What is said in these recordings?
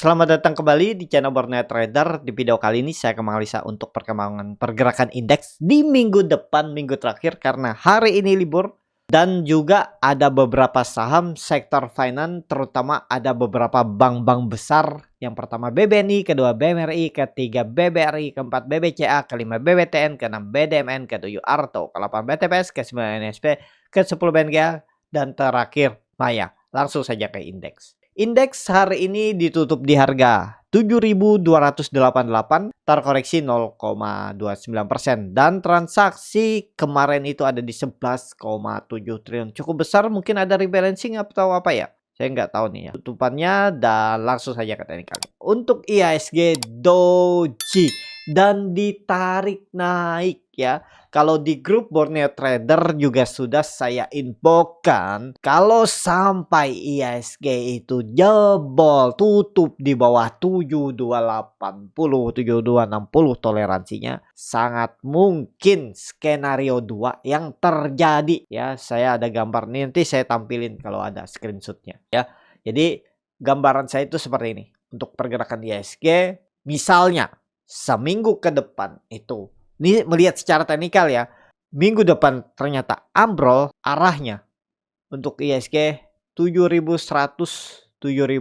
Selamat datang kembali di channel Borneo Trader. Di video kali ini saya akan menganalisa untuk perkembangan pergerakan indeks di minggu depan, minggu terakhir, karena hari ini libur dan juga ada beberapa saham sektor finance, terutama ada beberapa bank-bank besar. Yang pertama BBNI, kedua BMRI, ketiga BBRI, keempat BBCA, kelima BBTN, keenam BDMN, ketujuh Arto, ke-8 BTPS, ke-9 NSP, ke-10 BNGA, dan terakhir Maya. Langsung saja ke indeks. Indeks hari ini ditutup di harga 7.288, terkoreksi 0,29%, dan transaksi kemarin itu ada di 11,7 triliun. Cukup besar, mungkin ada rebalancing atau apa ya? Saya nggak tahu nih ya tutupannya, dan langsung saja ke teknikal. Untuk IHSG doji dan ditarik naik ya. Kalau di grup Borneo Trader juga sudah saya infokan, kalau sampai IHSG itu jebol tutup di bawah 7280, 7260 toleransinya, sangat mungkin skenario 2 yang terjadi ya. Saya ada gambar nih, nanti saya tampilin kalau ada screenshotnya ya. Jadi gambaran saya itu seperti ini. Untuk pergerakan IHSG misalnya seminggu ke depan itu, ini melihat secara teknikal ya, minggu depan ternyata ambrol arahnya untuk IHSG 7100, 7000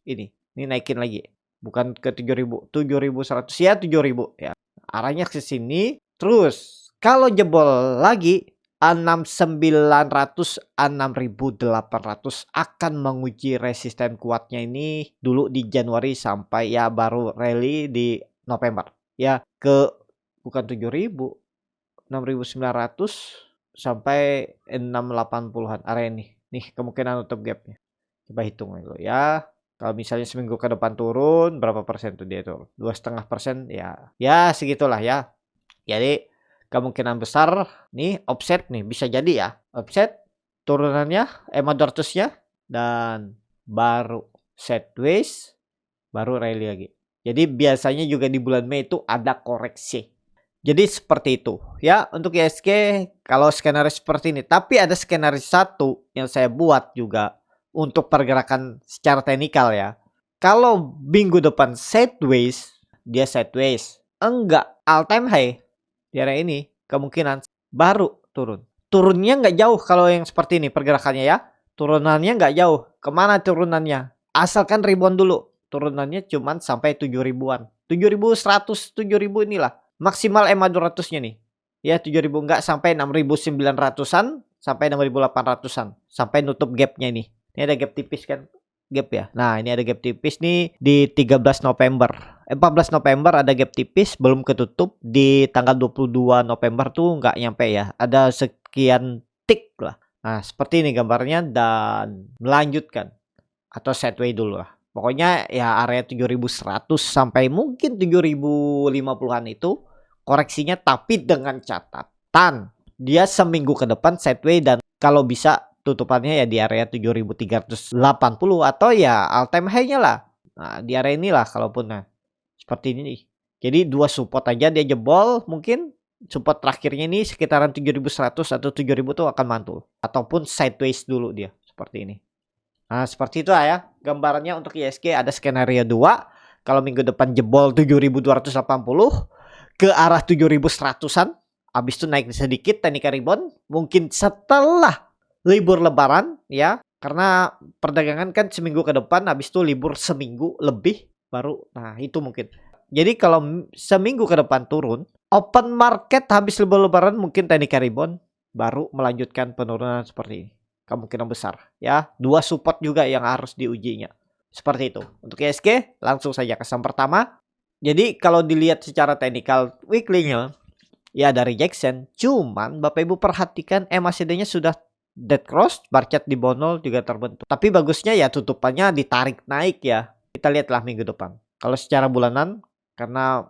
ini naikin lagi, bukan ke 7000, 7100 ya, 7000 ya. Arahnya ke sini terus. Kalau jebol lagi 6900, 6800 akan menguji resisten kuatnya ini dulu di Januari sampai ya baru rally di November ya, ke bukan 7000, 6900 sampai 680-an area ini. Nih kemungkinan untuk gapnya. Coba hitung dulu ya. Kalau misalnya seminggu ke depan turun, berapa persen tuh dia tuh? 2,5% ya. Ya segitulah ya. Jadi kemungkinan besar nih offset nih bisa jadi ya. Offset turunannya EMA 200-nya dan baru sideways, baru rally lagi. Jadi biasanya juga di bulan Mei itu ada koreksi. Jadi seperti itu ya untuk IHSG kalau skenario seperti ini. Tapi ada skenario satu yang saya buat juga untuk pergerakan secara teknikal ya. Kalau minggu depan sideways, dia sideways, enggak all time high di area ini, kemungkinan baru turun. Turunnya nggak jauh kalau yang seperti ini pergerakannya ya. Turunannya nggak jauh. Kemana turunannya? Asalkan rebound dulu. Turunannya cuman sampai 7000-an. 7100, 7000 inilah. Maksimal EMA 200-nya nih. Ya 7000, enggak sampai 6900-an, sampai 6800-an. Sampai nutup gapnya ini. Ini ada gap tipis kan? Gap ya. Nah, ini ada gap tipis nih di 13 November. 14 November ada gap tipis belum ketutup. Di tanggal 22 November tuh nggak nyampe ya. Ada sekian tick lah. Nah, seperti ini gambarnya dan melanjutkan atau sideways dulu lah. Pokoknya ya area 7100 sampai mungkin 7050-an itu koreksinya, tapi dengan catatan dia seminggu ke depan sideways dan kalau bisa tutupannya ya di area 7380 atau ya all time high-nya lah. Nah, di area inilah kalaupun nah seperti ini nih. Jadi dua support aja dia jebol, mungkin support terakhirnya ini sekitaran 7100 atau 7000 tuh akan mantul ataupun sideways dulu dia seperti ini. Nah, seperti itu ya gambarannya untuk IHSG. Ada skenario 2. Kalau minggu depan jebol 7280 ke arah 7100-an, habis itu naik sedikit teknikal rebound, mungkin setelah libur lebaran ya. Karena perdagangan kan seminggu ke depan, habis itu libur seminggu lebih baru. Nah, itu mungkin. Jadi kalau seminggu ke depan turun, open market habis libur lebaran mungkin teknikal rebound baru melanjutkan penurunan seperti ini. Kemungkinan besar ya. Dua support juga yang harus diujinya. Seperti itu. Untuk IHSG langsung saja ke saham pertama. Jadi kalau dilihat secara teknikal weekly-nya ya ada rejection. Cuman Bapak Ibu perhatikan MACD-nya sudah dead cross, bar chart di bawah 0 juga terbentuk. Tapi bagusnya ya tutupannya ditarik naik ya. Kita lihatlah minggu depan. Kalau secara bulanan karena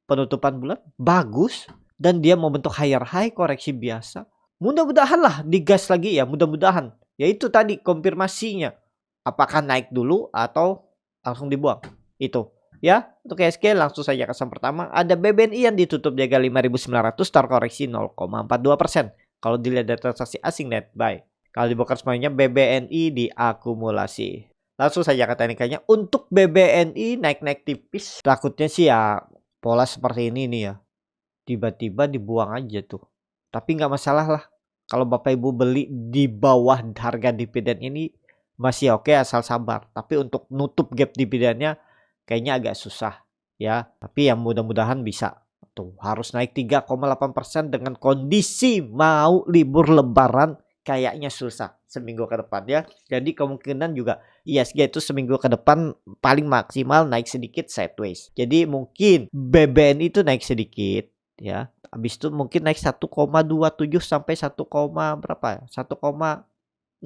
penutupan bulan bagus dan dia membentuk higher high koreksi biasa. Mudah-mudahan lah digas lagi ya, mudah-mudahan. Yaitu tadi konfirmasinya. Apakah naik dulu atau langsung dibuang. Itu. Ya, untuk IHSG langsung saja ke saham pertama. Ada BBNI yang ditutup di harga 5.900, terkoreksi 0,42%. Kalau dilihat dari transaksi asing net buy. Kalau dibongkar semuanya BBNI diakumulasi. Langsung saja ke teknikanya. Untuk BBNI naik-naik tipis. Takutnya sih ya pola seperti ini nih ya. Tiba-tiba dibuang aja tuh. Tapi nggak masalah lah. Kalau Bapak Ibu beli di bawah harga dividen ini masih oke asal sabar. Tapi untuk nutup gap dividennya kayaknya agak susah ya. Tapi yang mudah-mudahan bisa. Tuh harus naik 3,8% dengan kondisi mau libur lebaran kayaknya susah seminggu ke depan ya. Jadi kemungkinan juga ISG itu seminggu ke depan paling maksimal naik sedikit sideways. Jadi mungkin BBN itu naik sedikit ya. Habis itu mungkin naik 1,27 sampai 1, berapa ya? 1,69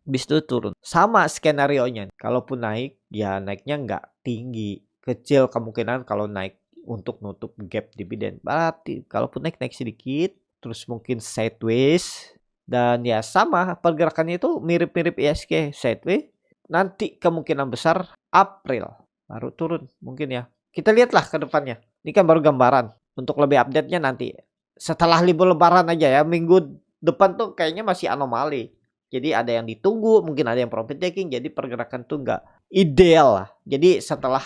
habis itu turun. Sama skenarionya. Kalaupun naik ya naiknya nggak tinggi. Kecil kemungkinan kalau naik untuk nutup gap dividen. Berarti kalaupun naik sedikit, terus mungkin sideways dan ya sama pergerakannya itu mirip-mirip ISG sideways. Nanti kemungkinan besar April baru turun mungkin ya. Kita lihatlah ke depannya. Ini kan baru gambaran. Untuk lebih update-nya nanti setelah libur lebaran aja ya. Minggu depan tuh kayaknya masih anomali. Jadi ada yang ditunggu, mungkin ada yang profit taking. Jadi pergerakan tuh nggak ideal lah. Jadi setelah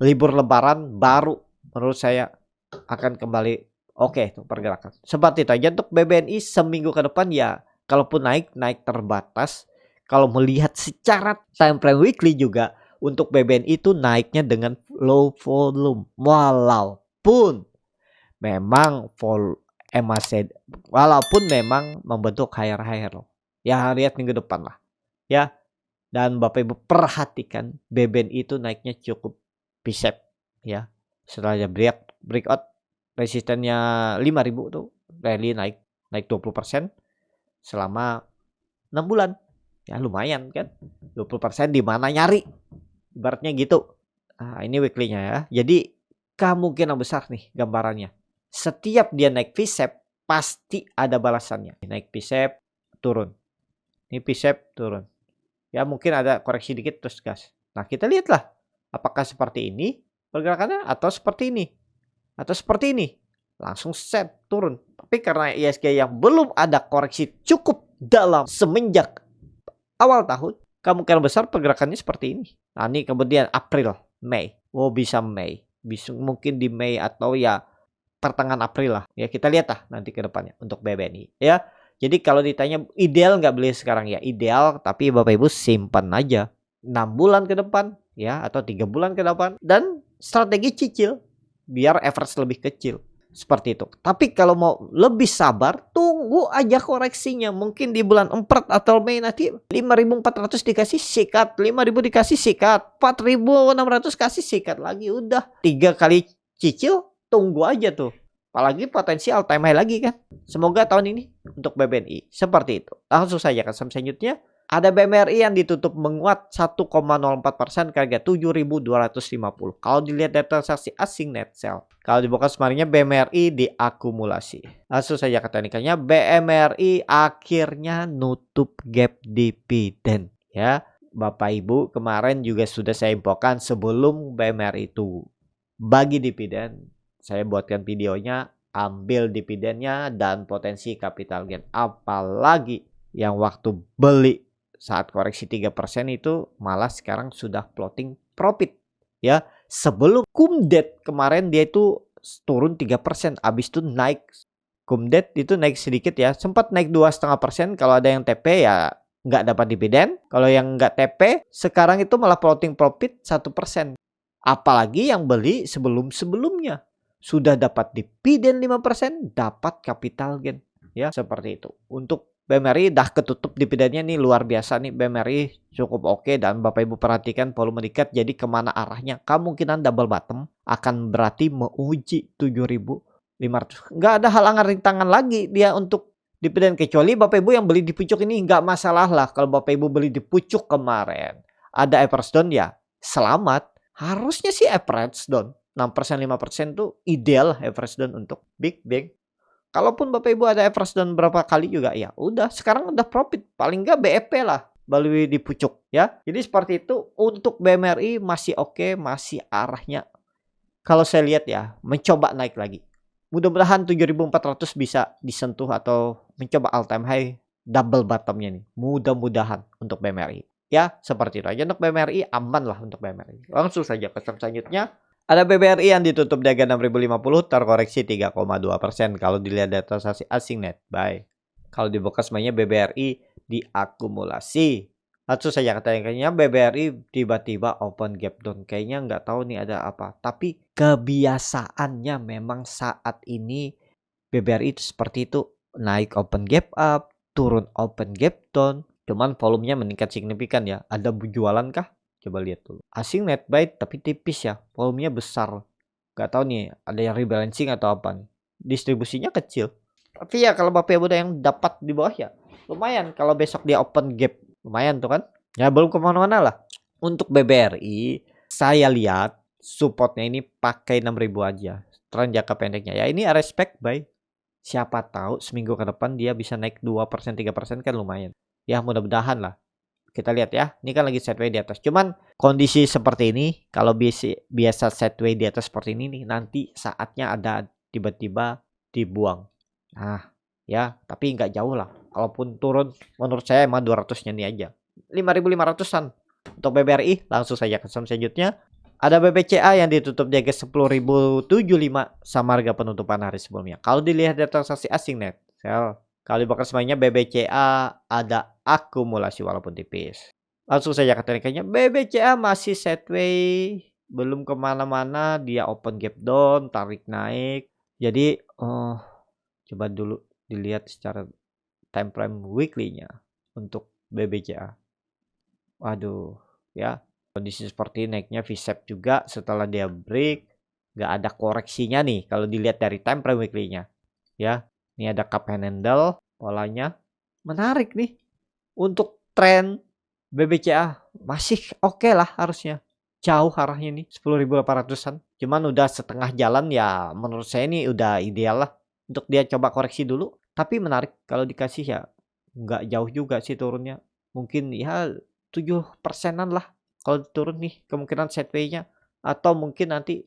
libur lebaran baru menurut saya akan kembali oke tuh pergerakan. Seperti itu aja untuk BBNI seminggu ke depan ya. Kalaupun naik terbatas. Kalau melihat secara time frame weekly juga untuk BBNI itu naiknya dengan low volume. Walaupun memang walaupun memang membentuk higher low. Ya lihat minggu depan lah. Ya. Dan Bapak Ibu perhatikan BBNI itu naiknya cukup bicep ya. Setelah breakout resistennya 5.000 tuh rally naik 20% selama 6 bulan. Ya lumayan kan. 20% di mana nyari? Ibaratnya gitu. Nah, ini weekly-nya ya. Jadi kemungkinan besar nih gambarannya. Setiap dia naik V-shape pasti ada balasannya. Naik V-shape turun. Ini V-shape turun. Ya mungkin ada koreksi dikit terus gas. Nah kita lihatlah apakah seperti ini pergerakannya atau seperti ini. Atau seperti ini. Langsung set turun. Tapi karena ISG yang belum ada koreksi cukup dalam semenjak awal tahun. Kemungkinan besar pergerakannya seperti ini. Nah ini kemudian April, Mei. Oh bisa Mei. Bisa mungkin di Mei atau ya pertengahan April lah. Ya kita lihat lah nanti ke depannya untuk BBNI. Ya. Jadi kalau ditanya ideal nggak beli sekarang ya. Ideal tapi Bapak Ibu simpan aja. 6 bulan ke depan ya. Atau 3 bulan ke depan. Dan strategi cicil biar average lebih kecil seperti itu. Tapi kalau mau lebih sabar tunggu aja koreksinya mungkin di bulan 4 atau Mei nanti 5.400 dikasih sikat, 5.000 dikasih sikat, 4.600 kasih sikat lagi udah 3 kali cicil tunggu aja tuh. Apalagi potensi all time high lagi kan. Semoga tahun ini untuk BBNI seperti itu. Langsung saja ke saham selanjutnya. Ada BMRI yang ditutup menguat 1,04% ke harga 7.250. Kalau dilihat data transaksi asing net sell. Kalau dibuka kemarinnya BMRI diakumulasi. Langsung saja ke teknikalnya. BMRI akhirnya nutup gap dividen. Ya, Bapak Ibu kemarin juga sudah saya infokan sebelum BMRI itu bagi dividen. Saya buatkan videonya. Ambil dividennya dan potensi capital gain. Apalagi yang waktu beli saat koreksi 3% itu malah sekarang sudah floating profit ya. Sebelum Kumdet kemarin dia itu turun 3%, habis itu naik. Kumdet itu naik sedikit ya, sempat naik 2,5%. Kalau ada yang TP ya nggak dapat dividen. Kalau yang nggak TP sekarang itu malah floating profit 1%. Apalagi yang beli sebelum-sebelumnya sudah dapat dividen 5%, dapat capital gain ya, seperti itu. Untuk BMRI dah ketutup dividennya nih luar biasa nih. BMRI cukup oke dan Bapak Ibu perhatikan volume meningkat. Jadi kemana arahnya? Kemungkinan double bottom akan berarti menguji 7.500. Nggak ada halangan rintangan lagi dia untuk dividen. Kecuali Bapak Ibu yang beli di pucuk ini nggak masalah lah. Kalau Bapak Ibu beli di pucuk kemarin ada average down ya selamat. Harusnya sih average down 6% 5% tuh ideal average down untuk big bank. Kalaupun Bapak Ibu ada average down berapa kali juga ya udah sekarang udah profit paling enggak BEP lah beli di pucuk ya. Jadi seperti itu untuk BMRI masih oke, masih arahnya kalau saya lihat ya mencoba naik lagi. Mudah-mudahan 7.400 bisa disentuh atau mencoba all time high double bottomnya nih. Mudah-mudahan untuk BMRI Ya, seperti itu aja untuk BMRI, aman lah untuk BMRI. Langsung saja ke selanjutnya. Ada BBRI yang ditutup di harga 6.050, terkoreksi 3,2%. Kalau dilihat data transaksi asing net buy. Kalau dibuka semuanya BBRI diakumulasi. Langsung saja katanya BBRI tiba-tiba open gap down. Kayaknya nggak tahu nih ada apa. Tapi kebiasaannya memang saat ini BBRI itu seperti itu. Naik open gap up, turun open gap down. Cuman volumenya meningkat signifikan ya. Ada jualan kah? Coba lihat dulu. Asing net buy tapi tipis ya. Volumenya besar. Gak tahu nih ada yang rebalancing atau apa nih. Distribusinya kecil. Tapi ya kalau Bapak Ibu ada yang dapat di bawah ya. Lumayan kalau besok dia open gap. Lumayan tuh kan. Ya belum kemana-mana lah. Untuk BBRI saya lihat supportnya ini pakai 6.000 aja. Tren jangka pendeknya. Ya ini respect buy. Siapa tahu seminggu ke depan dia bisa naik 2%, 3% kan lumayan. Ya mudah-mudahan lah. Kita lihat ya. Ini kan lagi sideways di atas. Cuman kondisi seperti ini. Kalau biasa sideways di atas seperti ini nih. Nanti saatnya ada tiba-tiba dibuang. Nah ya. Tapi nggak jauh lah. Kalaupun turun menurut saya emang 200-nya nih aja. 5.500-an. Untuk BBRI langsung saja ke selanjutnya. Ada BBCA yang ditutup di harga 10.075 sama harga penutupan hari sebelumnya. Kalau dilihat data transaksi asing net, kalau dibakar semuanya BBCA ada akumulasi walaupun tipis. Langsung saja katanya BBCA masih sideways, belum kemana-mana, dia open gap down, tarik naik. Jadi coba dulu dilihat secara time frame weekly-nya untuk BBCA. Waduh, ya. Kondisi seperti naiknya V-shape juga setelah dia break. Nggak ada koreksinya nih kalau dilihat dari time frame weekly-nya. Ya, ini ada cup handle polanya. Menarik nih. Untuk tren BBCA masih oke lah harusnya. Jauh arahnya nih 10.800-an. Cuman udah setengah jalan ya menurut saya ini udah ideal lah. Untuk dia coba koreksi dulu. Tapi menarik kalau dikasih ya nggak jauh juga sih turunnya. Mungkin ya 7%-an lah. Kalau turun nih kemungkinan sideways-nya. Atau mungkin nanti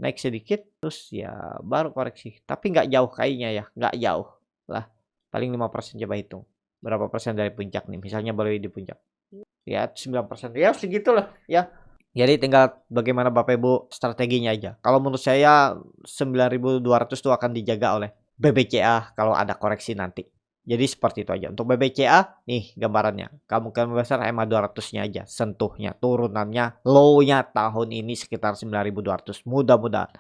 naik sedikit terus ya baru koreksi. Tapi nggak jauh kayaknya ya. Nggak jauh lah. Paling 5% coba hitung. Berapa persen dari puncak nih. Misalnya baru di puncak. Ya 9%. Ya segitulah ya. Jadi tinggal bagaimana Bapak Ibu strateginya aja. Kalau menurut saya 9.200 itu akan dijaga oleh BBCA kalau ada koreksi nanti. Jadi seperti itu aja. Untuk BBCA, nih gambarannya. Kemungkinan besar EMA 200-nya aja. Sentuhnya, turunannya, low-nya tahun ini sekitar 9.200. Mudah-mudahan.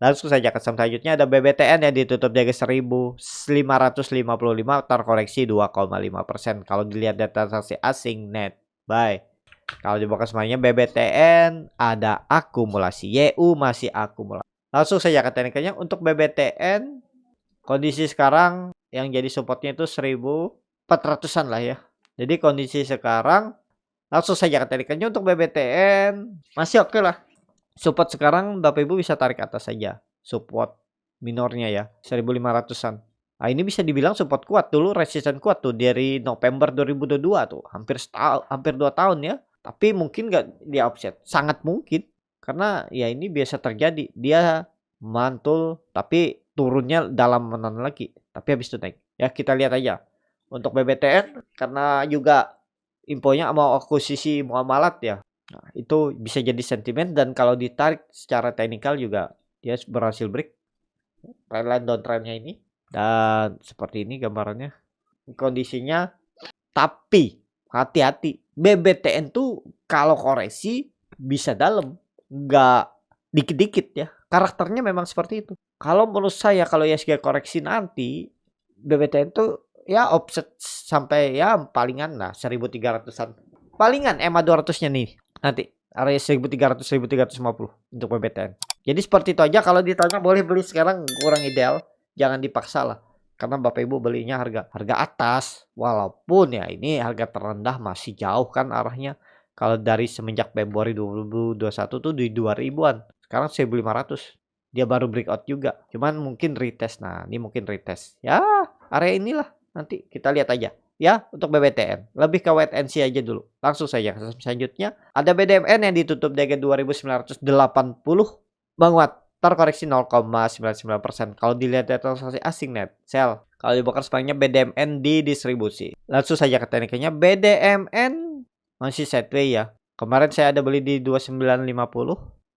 Langsung saja ke selanjutnya ada BBTN yang ditutup di harga 1.555, terkoreksi 2,5%. Kalau dilihat data transaksi asing net buy. Kalau dibuka semuanya BBTN ada akumulasi. YU masih akumulasi. Langsung saja ke tekniknya untuk BBTN. Kondisi sekarang yang jadi supportnya itu 1.400-an lah ya. Jadi kondisi sekarang langsung saja ke tekniknya untuk BBTN masih oke lah. Support sekarang Bapak Ibu bisa tarik atas saja. Support minornya ya 1.500-an. Nah ini bisa dibilang support kuat dulu, resisten kuat tuh dari November 2022 tuh. Hampir 2 tahun ya. Tapi mungkin nggak di offset. Sangat mungkin. Karena ya ini biasa terjadi. Dia mantul tapi turunnya dalam menan lagi. Tapi habis itu naik. Ya kita lihat aja. Untuk BBTN karena juga infonya mau akuisisi muamalat ya. Nah, itu bisa jadi sentimen dan kalau ditarik secara teknikal juga dia berhasil break trendline downtrendnya ini. Dan seperti ini gambarannya. Kondisinya. Tapi hati-hati. BBTN tuh kalau koreksi bisa dalam. Nggak dikit-dikit ya. Karakternya memang seperti itu. Kalau menurut saya kalau ISG koreksi nanti. BBTN tuh ya offset sampai ya palingan lah 1.300-an. Palingan EMA 200-nya nih. Nanti area 1.300, 1.350 untuk BBTN. Jadi seperti itu aja. Kalau ditanya boleh beli sekarang kurang ideal. Jangan dipaksa lah. Karena Bapak Ibu belinya harga atas. Walaupun ya ini harga terendah masih jauh kan arahnya. Kalau dari semenjak Februari 2021 tuh di 2000-an. Sekarang 1.500. Dia baru breakout juga. Cuman mungkin retest. Nah ini mungkin retest. Ya area inilah. Nanti kita lihat aja. Ya untuk BBTN. Lebih ke wait and see aja dulu. Langsung saja selanjutnya. Ada BDMN yang ditutup di harga 2.980. Menguat. Terkoreksi 0,99%. Kalau dilihat data transaksi asing net sell. Kalau dibakar sepanjangnya BDMN di distribusi. Langsung saja ke tekniknya BDMN masih sideways ya. Kemarin saya ada beli di 29.50,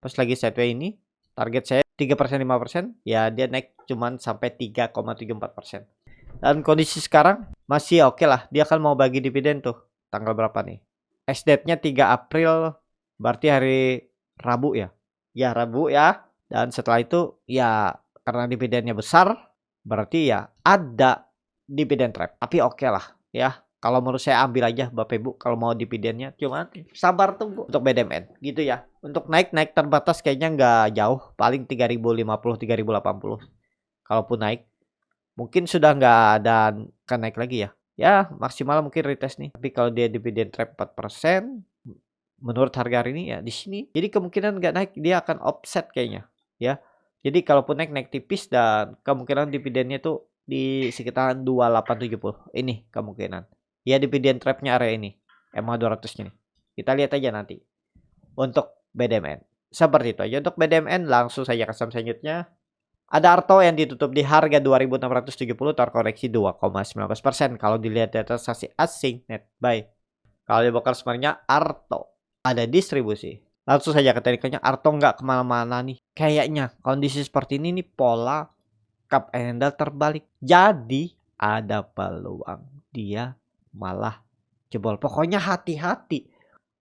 pas lagi sideways ini. Target saya 3% 5%, ya dia naik cuman sampai 3,74%. Dan kondisi sekarang masih oke lah. Dia kan mau bagi dividen tuh. Tanggal berapa nih? Ex-date-nya 3 April, berarti hari Rabu ya. Ya Rabu ya. Dan setelah itu ya karena dividennya besar, berarti ya ada dividen trap. Tapi oke lah ya. Kalau menurut saya ambil aja Bapak Ibu kalau mau dividennya. Cuman sabar tunggu untuk BDMN gitu ya. Untuk naik terbatas kayaknya nggak jauh. Paling 3050, 3080. Kalaupun naik. Mungkin sudah nggak ada kan naik lagi ya. Ya maksimal mungkin retest nih. Tapi kalau dia dividen trap 4%. Menurut harga hari ini ya di sini. Jadi kemungkinan nggak naik. Dia akan offset kayaknya. Ya. Jadi kalaupun naik tipis dan kemungkinan dividennya tuh di sekitaran 2870. Ini kemungkinan. Ya dividen trapnya area ini. MA 200 nih. Kita lihat aja nanti. Untuk BDMN. Seperti itu aja untuk BDMN. Langsung saja ke saham selanjutnya. Ada Arto yang ditutup di harga 2.670 terkoreksi 2,19%. Kalau dilihat dari transaksi asing net buy. Kalau di broker sebenarnya Arto ada distribusi. Langsung saja ke teknikalnya. Arto nggak kemana-mana nih. Kayaknya kondisi seperti ini nih pola cup and handle terbalik. Jadi ada peluang dia malah jebol. Pokoknya hati-hati.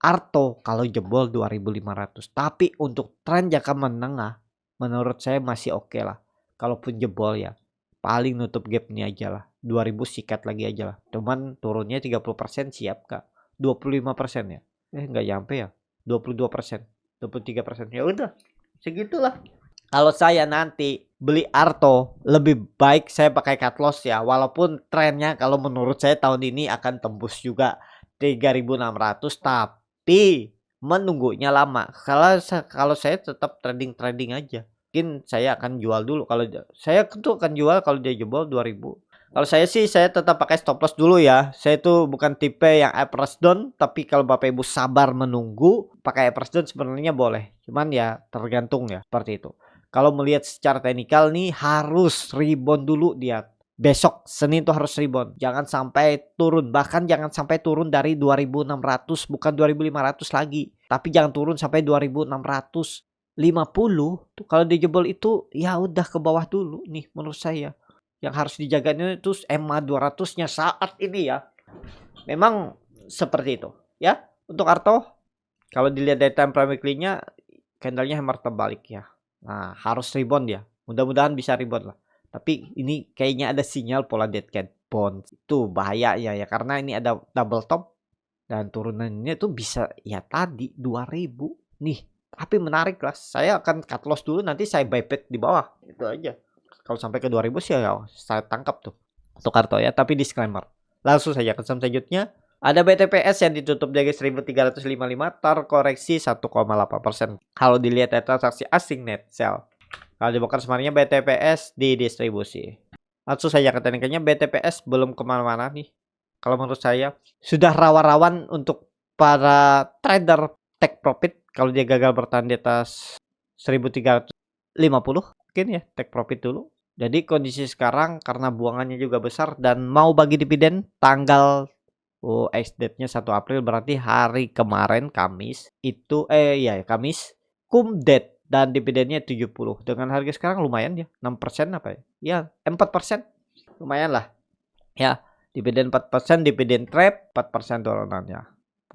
Arto kalau jebol 2.500. Tapi untuk tren jangka menengah menurut saya masih oke lah. Kalaupun jebol ya paling nutup gap ini aja lah. 2000 sikat lagi aja lah. Cuman turunnya 30% siap kak. 25% ya. Nggak nyampe ya. 22%. 23%. Ya udah. Segitulah. Kalau saya nanti beli Arto lebih baik saya pakai cut loss ya. Walaupun trennya kalau menurut saya tahun ini akan tembus juga 3.600. Tapi menunggunya lama. Kalau saya tetap trading aja. Mungkin saya akan jual dulu. Kalau saya tuh akan jual kalau dia jebol 2000. Kalau saya sih saya tetap pakai stop loss dulu ya. Saya tuh bukan tipe yang average down. Tapi kalau Bapak Ibu sabar menunggu pakai average down sebenarnya boleh. Cuman ya tergantung ya seperti itu. Kalau melihat secara teknikal nih harus rebound dulu dia. Besok Senin tuh harus rebound. Jangan sampai turun. Bahkan jangan sampai turun dari 2.600. Bukan 2.500 lagi. Tapi jangan turun sampai 2.650 tuh. Kalau dijebol itu ya udah ke bawah dulu nih menurut saya. Yang harus dijaganya itu MA 200-nya saat ini ya. Memang seperti itu ya. Untuk Arto kalau dilihat dari time frame weekly-nya candle-nya hammer terbalik ya. Nah, harus rebound ya. Mudah-mudahan bisa rebound lah. Tapi ini kayaknya ada sinyal pola dead cat bounce. Itu bahayanya ya karena ini ada double top dan turunannya tuh bisa ya tadi 2000 nih. Tapi menarik lah. Saya akan cut loss dulu nanti saya buy back di bawah. Itu aja. Kalau sampai ke 2000 sih ya saya tangkap tuh. Untuk Arto ya, tapi disclaimer. Langsung saja ke saham selanjutnya. Ada BTPS yang ditutup di 1355 terkoreksi 1,8%. Kalau dilihat dari transaksi asing net sell. Kalau di broker sebenarnya BTPS di distribusi. Langsung saja ke tekniknya BTPS belum kemana-mana nih. Kalau menurut saya sudah rawan-rawan untuk para trader take profit. Kalau dia gagal bertahan di atas 1350 mungkin ya take profit dulu. Jadi kondisi sekarang karena buangannya juga besar dan mau bagi dividen tanggal ex-date-nya 1 April berarti hari kemarin Kamis itu Kamis cum date dan dividennya 70. Dengan harga sekarang lumayan ya. 6% apa ya? Ya, 4%. Lumayan lah. Ya, dividen 4%, dividen trap 4% turunannya.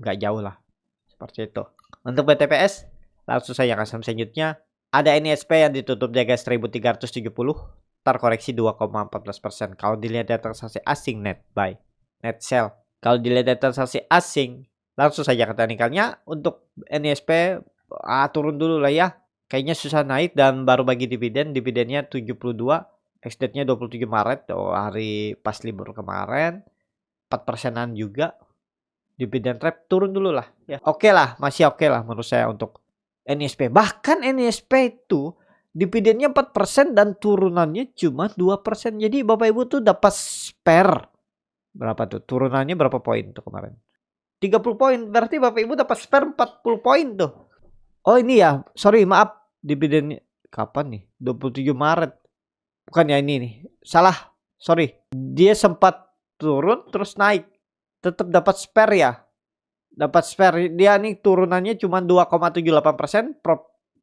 Enggak jauh lah. Seperti itu. Untuk BTPS langsung saya ke saham selanjutnya. Ada NISP yang ditutup di harga 1370 terkoreksi 2,14%. Kalau dilihat dari transaksi asing net buy, net sell. Kalau dilihat dari transaksi asing, langsung saja ke teknikalnya. Untuk NISP turun dulu lah ya. Kayaknya susah naik dan baru bagi dividen. Dividennya 72, ex-date-nya 27 Maret. Hari pas libur kemarin. 4%-an juga. Dividen trap turun dulu lah ya. Oke lah, masih oke lah menurut saya untuk NISP. Bahkan NISP itu dividennya 4% dan turunannya cuma 2%. Jadi Bapak Ibu tuh dapat spare. Berapa tuh? Turunannya berapa poin tuh kemarin? 30 poin. Berarti Bapak Ibu dapat spare 40 poin tuh. Oh ini ya, sorry maaf. Dividennya kapan nih? 27 Maret. Bukan ya ini nih. Salah. Sorry. Dia sempat turun terus naik. Tetap dapat spare ya. dapat spare. Dia nih turunannya cuma 2,78%,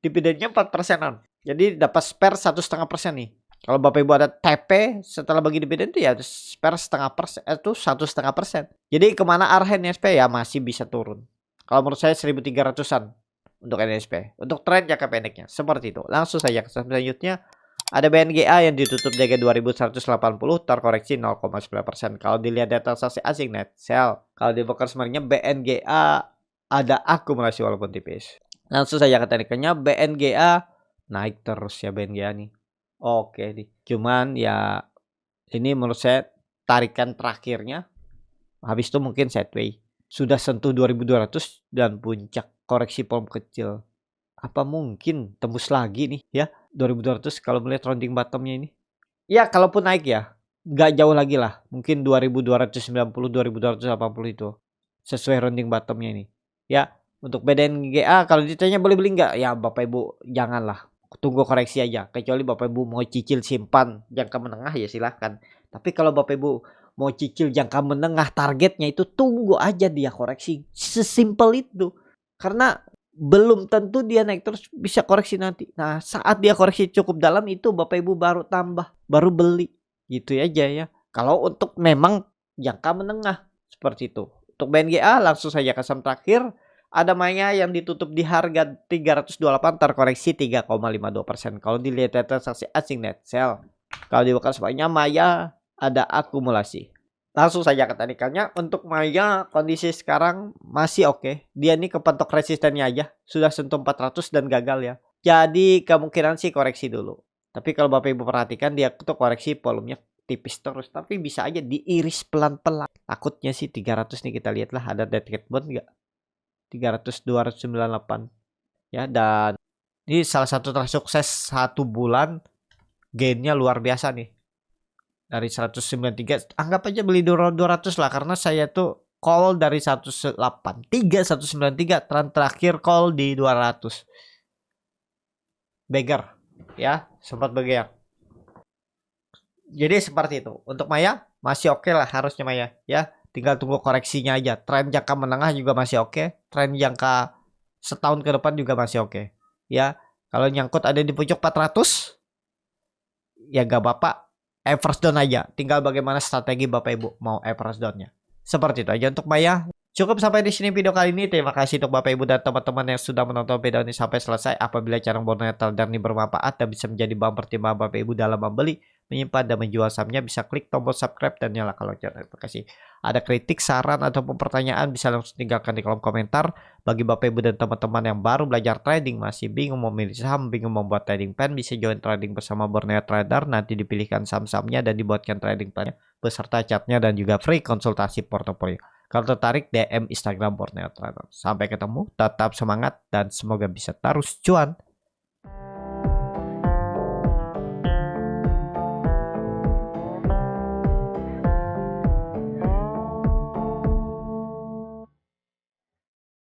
dividennya 4%an. Jadi dapat spare 1,5% nih. Kalau Bapak Ibu ada TP setelah bagi dividen itu ya spare 0,5%, itu 1,5%. Jadi kemana arah NSP ya masih bisa turun. Kalau menurut saya 1.300-an untuk NSP. Untuk tren jangka pendeknya seperti itu. Langsung saja ke selanjutnya. Ada BNGA yang ditutup di 2180 terkoreksi 0,9%. Kalau dilihat data transaksi asing net sell. Kalau di broker sebenarnya BNGA ada akumulasi walaupun tipis. Langsung saja ke teknikalnya. BNGA naik terus ya BNGA nih. Oke nih. Cuman ya ini menurut saya tarikan terakhirnya. Habis itu mungkin sideways. Sudah sentuh 2200 dan puncak koreksi volume kecil. Apa mungkin tembus lagi nih ya 2200 kalau melihat rounding bottomnya ini? Ya kalaupun naik ya nggak jauh lagi lah. Mungkin 2290, 2280 itu. Sesuai rounding bottomnya ini. Ya untuk BDNGA kalau ditanya boleh beli nggak? Ya Bapak Ibu janganlah. Tunggu koreksi aja. Kecuali Bapak Ibu mau cicil simpan jangka menengah ya silahkan. Tapi kalau Bapak Ibu mau cicil jangka menengah targetnya itu tunggu aja dia koreksi. Sesimpel itu. Karena belum tentu dia naik terus bisa koreksi nanti. Nah saat dia koreksi cukup dalam itu Bapak Ibu baru tambah. Baru beli. Gitu aja ya. Kalau untuk memang jangka menengah. Seperti itu. Untuk BNGA langsung saja ke saham terakhir. Ada Maya yang ditutup di harga 328 terkoreksi 3,52%. Kalau dilihat transaksi asing net sell. Kalau dibuka semuanya Maya ada akumulasi. Langsung saja ke teknikalnya. Untuk Maya kondisi sekarang masih oke. Dia ini kepentok resistennya aja. Sudah sentuh 400 dan gagal ya. Jadi kemungkinan sih koreksi dulu. Tapi kalau Bapak Ibu perhatikan dia tuh koreksi volumenya tipis terus. Tapi bisa aja diiris pelan-pelan. Takutnya sih 300 nih kita lihatlah ada dead cat bond nggak. 300 298 ya, dan ini salah satu tersukses 1 bulan gainnya luar biasa nih dari 193. Anggap aja beli 200 lah karena saya tuh call dari 183 193 tren terakhir call di 200 beggar ya, sempat beggar. Jadi seperti itu. Untuk Maya masih oke lah harusnya Maya ya. Tinggal tunggu koreksinya aja. Tren jangka menengah juga masih oke. Tren jangka setahun ke depan juga masih oke. Ya, kalau nyangkut ada di puncak 400, ya gak Bapak average down aja. Tinggal bagaimana strategi Bapak Ibu mau average downnya. Seperti itu aja untuk Maya. Cukup sampai di sini video kali ini. Terima kasih untuk Bapak Ibu dan teman-teman yang sudah menonton video ini sampai selesai. Apabila cara bernetal dan ini bermanfaat dan bisa menjadi bahan pertimbangan Bapak Ibu dalam membeli, menyimpan dan menjual sahamnya, bisa klik tombol subscribe dan nyalakan lonceng notifikasi. Ada kritik, saran ataupun pertanyaan bisa langsung tinggalkan di kolom komentar. Bagi Bapak Ibu dan teman-teman yang baru belajar trading, masih bingung memilih saham, bingung membuat trading plan, bisa join trading bersama Borneo Trader. Nanti dipilihkan saham-sahamnya dan dibuatkan trading plan beserta chartnya dan juga free konsultasi portofolio. Kalau tertarik DM Instagram Borneo Trader. Sampai ketemu, tetap semangat dan semoga bisa terus cuan.